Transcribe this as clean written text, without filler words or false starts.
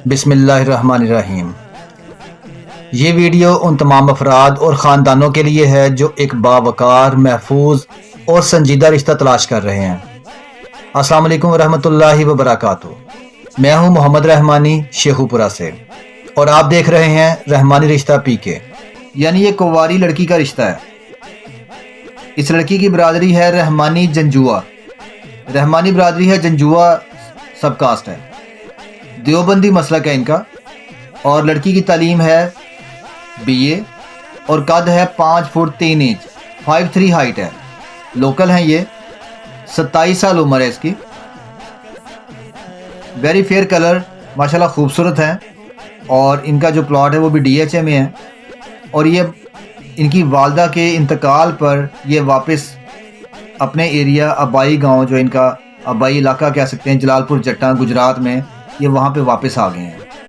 बिस्मिल्लाहिर्रहमानिर्रहीम। ये वीडियो उन तमाम अफराद और ख़ानदानों के लिए है जो एक बावकार, महफूज और संजीदा रिश्ता तलाश कर रहे हैं। अस्सलाम वालेकुम रहमतुल्लाहि व बरकातुहू। मैं हूँ मोहम्मद रहमानी शेखुपुरा से और आप देख रहे हैं रहमानी रिश्ता पीके, यानी ये कुंवारी लड़की का रिश्ता है। इस लड़की की बरादरी है रहमानी जंजुआ। रहमानी बरादरी है, जंजुआ सब कास्ट है, देवबंदी मसलक है इनका। और लड़की की तालीम है BA और कद है 5 फुट 3 इंच, 5'3" हाइट है। लोकल हैं ये, 27 साल उम्र है इसकी। वेरी फेयर कलर, माशाल्लाह खूबसूरत हैं। और इनका जो प्लॉट है वो भी DHA में है। और ये इनकी वालदा के इंतकाल पर ये वापस अपने एरिया आबाई गांव, जो इनका आबाई इलाका कह सकते हैं, जलालपुर जट्टा गुजरात में, ये वहाँ पे वापस आ गए हैं।